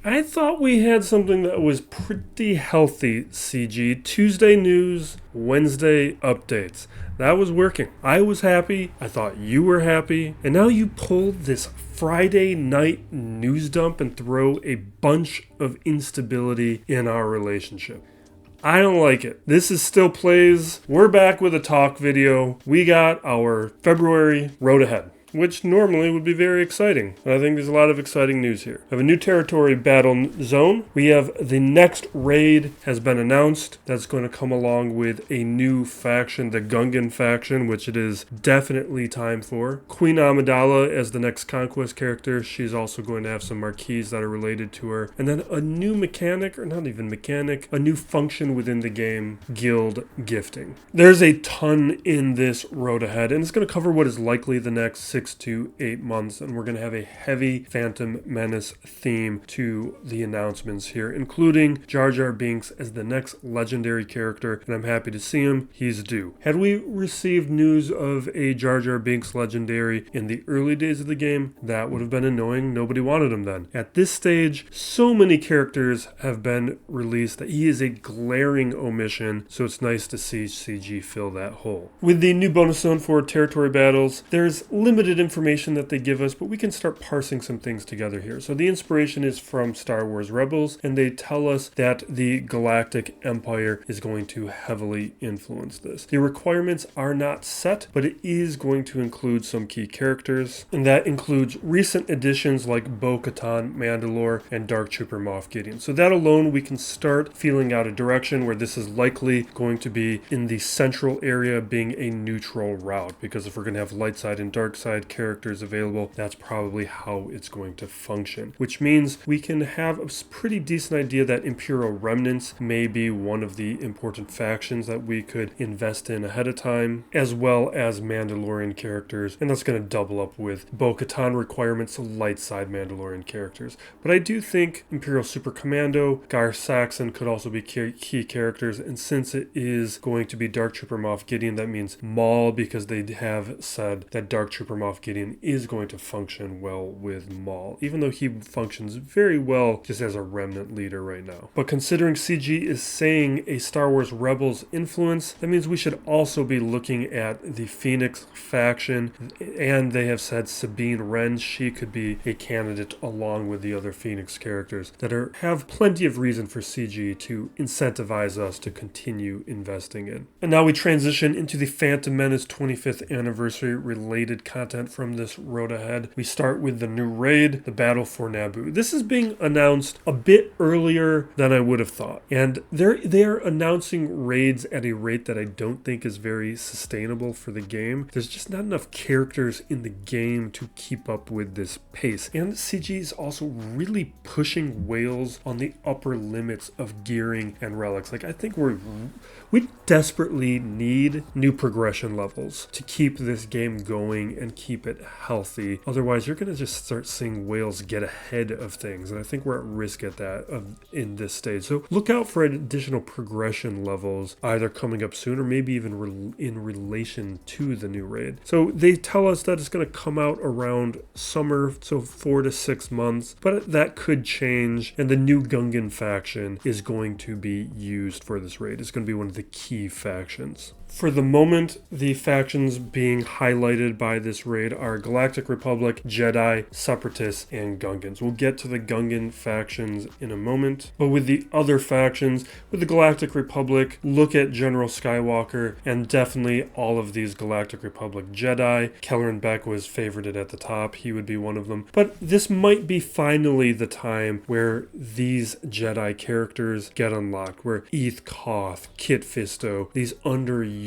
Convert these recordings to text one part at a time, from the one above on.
I thought we had something that was pretty healthy, CG. Tuesday news, Wednesday updates. That was working. I was happy. I thought you were happy. And now you pull this Friday night news dump and throw a bunch of instability in our relationship. I don't like it. This is still plays. We're back with a talk video. We got our February road ahead, which normally would be very exciting. But I think there's a lot of exciting news here. We have a new territory battle zone. We have the next raid has been announced. That's going to come along with a new faction, the Gungan faction, which it is definitely time for. Queen Amidala as the next Conquest character. She's also going to have some Marquees that are related to her. And then a new mechanic, or not even mechanic, a new function within the game, guild gifting. There's a ton in this road ahead, and it's going to cover what is likely the next 6 to 8 months, and we're going to have a heavy Phantom Menace theme to the announcements here, including Jar Jar Binks as the next legendary character, and I'm happy to see him. He's due. Had we received news of a Jar Jar Binks legendary in the early days of the game, that would have been annoying. Nobody wanted him then. At this stage, so many characters have been released that he is a glaring omission, so it's nice to see CG fill that hole. With the new bonus zone for territory battles, there's limited information that they give us, but we can start parsing some things together here. So the inspiration is from Star Wars Rebels, and they tell us that the Galactic Empire is going to heavily influence this. The requirements are not set, but it is going to include some key characters, and that includes recent additions like Bo-Katan, Mandalore, and Dark Trooper Moff Gideon. So that alone, we can start feeling out a direction where this is likely going to be in the central area being a neutral route, because if we're going to have light side and dark side characters available, that's probably how it's going to function, which means we can have a pretty decent idea that Imperial Remnants may be one of the important factions that we could invest in ahead of time, as well as Mandalorian characters, and that's going to double up with Bo-Katan requirements, light side Mandalorian characters. But I do think Imperial Super Commando, Gar Saxon could also be key characters, and since it is going to be Dark Trooper Moff Gideon, that means Maul, because they have said that Dark Trooper Moff Gideon is going to function well with Maul, even though he functions very well just as a remnant leader right now. But considering CG is saying a Star Wars Rebels influence, that means we should also be looking at the Phoenix faction, and they have said Sabine Wren, she could be a candidate along with the other Phoenix characters that have plenty of reason for CG to incentivize us to continue investing in. And now we transition into the Phantom Menace 25th anniversary related content from this road ahead. We start with the new raid, the battle for Naboo. This is being announced a bit earlier than I would have thought, and they're announcing raids at a rate that I don't think is very sustainable for the game. There's just not enough characters in the game to keep up with this pace, and CG is also really pushing whales on the upper limits of gearing and relics. Like, I think we desperately need new progression levels to keep this game going and keep it healthy. Otherwise, you're going to just start seeing whales get ahead of things, and I think we're at risk at that in this stage. So look out for additional progression levels either coming up soon or maybe even in relation to the new raid. So they tell us that it's going to come out around summer, so 4 to 6 months, but that could change, and the new Gungan faction is going to be used for this raid. It's going to be one of the key factions. For the moment, the factions being highlighted by this raid are Galactic Republic, Jedi, Separatists, and Gungans. We'll get to the Gungan factions in a moment, but with the other factions, with the Galactic Republic, look at General Skywalker, and definitely all of these Galactic Republic Jedi. Kelleran Beck was favorited at the top. He would be one of them. But this might be finally the time where these Jedi characters get unlocked, where Eth Koth, Kit Fisto, these underused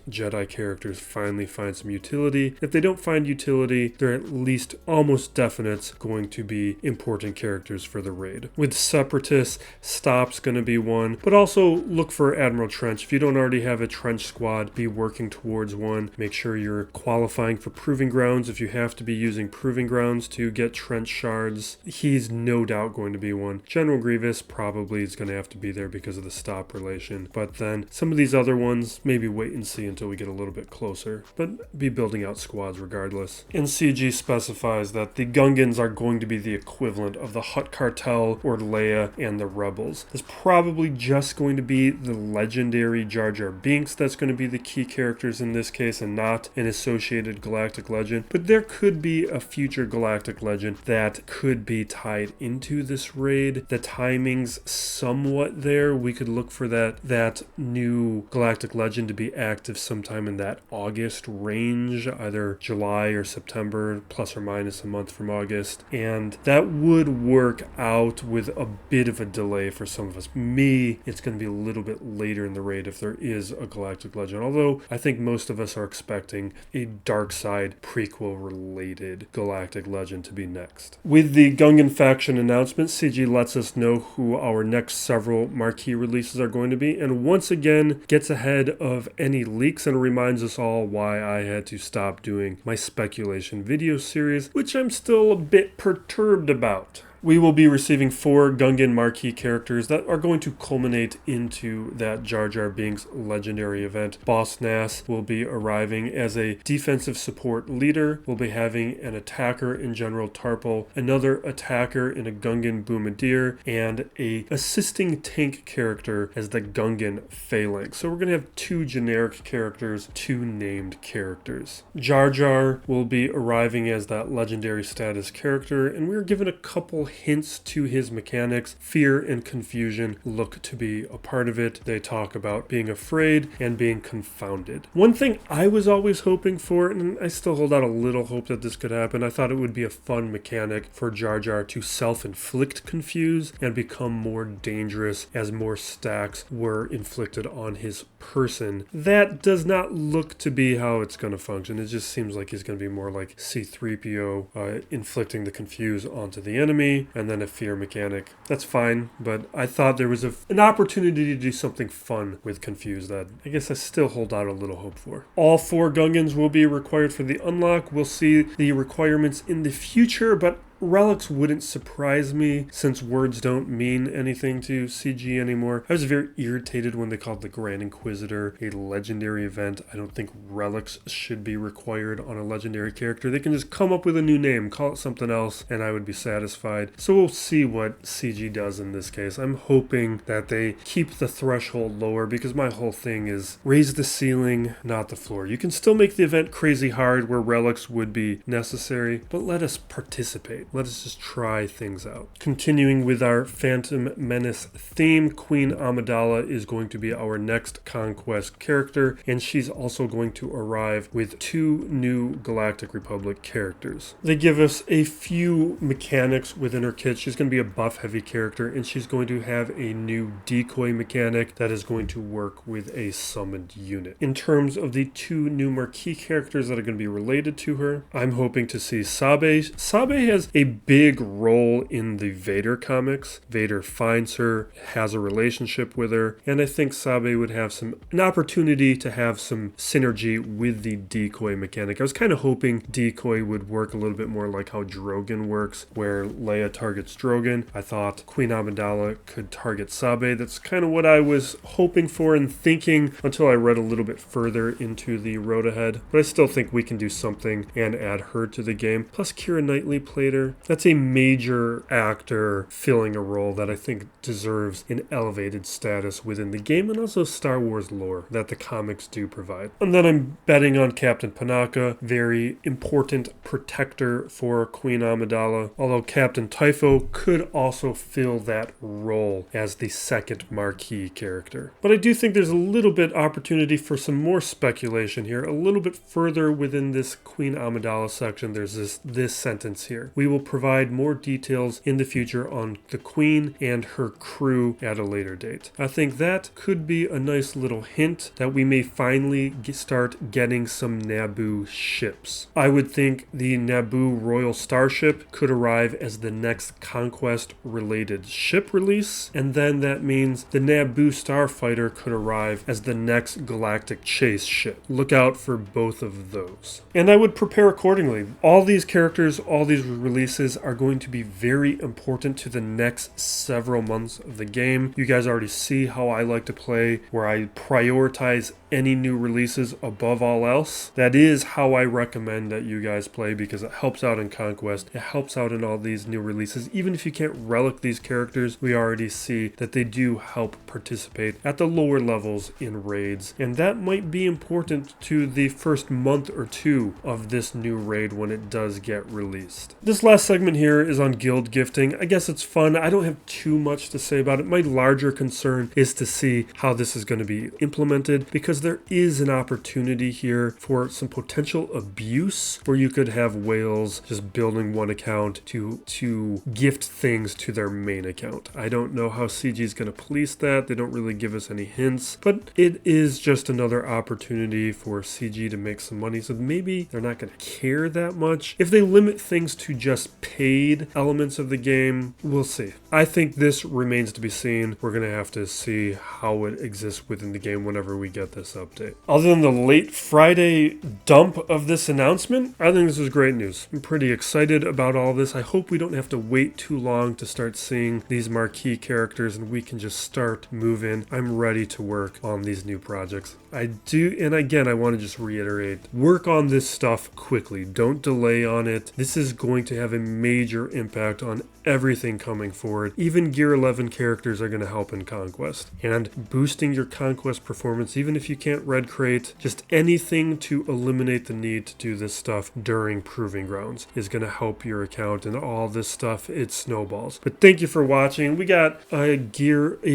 Jedi characters finally find some utility. If they don't find utility, they're at least almost definite going to be important characters for the raid. With Separatists, Stop's going to be one, but also look for Admiral Trench. If you don't already have a Trench squad, be working towards one. Make sure you're qualifying for Proving Grounds if you have to be using Proving Grounds to get Trench shards. He's no doubt going to be one. General Grievous probably is going to have to be there because of the Stop relation, but then some of these other ones, maybe wait and see until we get a little bit closer, but be building out squads regardless. And CG specifies that the Gungans are going to be the equivalent of the Hutt Cartel or Leia and the Rebels. There's probably just going to be the legendary Jar Jar Binks that's going to be the key characters in this case and not an associated galactic legend, but there could be a future galactic legend that could be tied into this raid. The timing's somewhat there. We could look for that new galactic legend to be active sometime in that August range, either July or September, plus or minus a month from August, and that would work out with a bit of a delay for some of us. Me, it's going to be a little bit later in the raid if there is a galactic legend, although I think most of us are expecting a dark side prequel related galactic legend to be next. With the Gungan faction announcement, CG lets us know who our next several marquee releases are going to be, and once again gets ahead of any leaks and reminds us all why I had to stop doing my speculation video series, which I'm still a bit perturbed about. We will be receiving 4 Gungan marquee characters that are going to culminate into that Jar Jar Binks legendary event. Boss Nass will be arriving as a defensive support leader. We'll be having an attacker in General Tarple, another attacker in a Gungan Bombardier, and a assisting tank character as the Gungan Phalanx. So we're going to have 2 generic characters, 2 named characters. Jar Jar will be arriving as that legendary status character, and we're given a couple hints to his mechanics. Fear and confusion look to be a part of it. They talk about being afraid and being confounded. One thing I was always hoping for, and I still hold out a little hope that this could happen, I thought it would be a fun mechanic for Jar Jar to self-inflict confuse and become more dangerous as more stacks were inflicted on his person. That does not look to be how it's going to function. It just seems like he's going to be more like C-3PO, inflicting the confuse onto the enemy, and then a fear mechanic. That's fine, but I thought there was an opportunity to do something fun with confuse that I guess I still hold out a little hope for. All 4 Gungans will be required for the unlock. We'll see the requirements in the future, but relics wouldn't surprise me since words don't mean anything to CG anymore. I was very irritated when they called the Grand Inquisitor a legendary event. I don't think relics should be required on a legendary character. They can just come up with a new name, call it something else, and I would be satisfied. So we'll see what CG does in this case. I'm hoping that they keep the threshold lower because my whole thing is raise the ceiling, not the floor. You can still make the event crazy hard where relics would be necessary, but let us participate. Let us just try things out. Continuing with our Phantom Menace theme, Queen Amidala is going to be our next Conquest character, and she's also going to arrive with 2 new Galactic Republic characters. They give us a few mechanics within her kit. She's going to be a buff-heavy character, and she's going to have a new decoy mechanic that is going to work with a summoned unit. In terms of the 2 new marquee characters that are going to be related to her, I'm hoping to see Sabe. Sabe has a big role in the Vader comics. Vader finds her, has a relationship with her, and I think Sabe would have an opportunity to have some synergy with the decoy mechanic. I was kind of hoping decoy would work a little bit more like how Drogon works, where Leia targets Drogon. I thought Queen Amidala could target Sabe. That's kind of what I was hoping for and thinking until I read a little bit further into the road ahead. But I still think we can do something and add her to the game. Plus Keira Knightley played her. That's a major actor filling a role that I think deserves an elevated status within the game and also Star Wars lore that the comics do provide. And then I'm betting on Captain Panaka, very important protector for Queen Amidala, although Captain Typho could also fill that role as the second marquee character. But I do think there's a little bit opportunity for some more speculation here. A little bit further within this Queen Amidala section, there's this sentence here. We will provide more details in the future on the Queen and her crew at a later date. I think that could be a nice little hint that we may finally start getting some Naboo ships. I would think the Naboo Royal Starship could arrive as the next Conquest related ship release, and then that means the Naboo Starfighter could arrive as the next Galactic Chase ship. Look out for both of those. And I would prepare accordingly. All these characters, all these releases releases are going to be very important to the next several months of the game. You guys already see how I like to play, where I prioritize any new releases above all else. That is how I recommend that you guys play, because it helps out in Conquest. It helps out in all these new releases. Even if you can't relic these characters, we already see that they do help participate at the lower levels in raids. And that might be important to the first month or two of this new raid when it does get released. This last segment here is on guild gifting. I guess it's fun. I don't have too much to say about it. My larger concern is to see how this is going to be implemented, because there is an opportunity here for some potential abuse, where you could have whales just building one account to gift things to their main account. I don't know how CG is going to police that. They don't really give us any hints, but it is just another opportunity for CG to make some money. So maybe they're not going to care that much. If they limit things to just paid elements of the game, we'll see. I think this remains to be seen. We're going to have to see how it exists within the game whenever we get this update. Other than the late Friday dump of this announcement, I think this is great news. I'm pretty excited about all this. I hope we don't have to wait too long to start seeing these marquee characters, and we can just start moving. I'm ready to work on these new projects. I do, and again, I want to just reiterate, work on this stuff quickly. Don't delay on it. This is going to have a major impact on everything coming forward. Even Gear 11 characters are going to help in Conquest. And boosting your Conquest performance, even if you can't red crate, just anything to eliminate the need to do this stuff during Proving Grounds is going to help your account, and all this stuff, it snowballs. But thank you for watching. We got a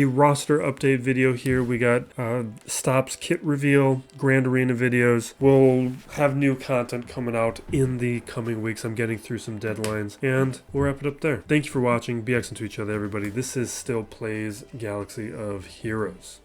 roster update video here. We got Stops kit reveal, Grand Arena videos. We'll have new content coming out in the coming weeks. I'm getting through some deadlines, and we'll wrap it up there. Thank you for watching. Be excellent to each other, everybody. This is Still Plays Galaxy of Heroes.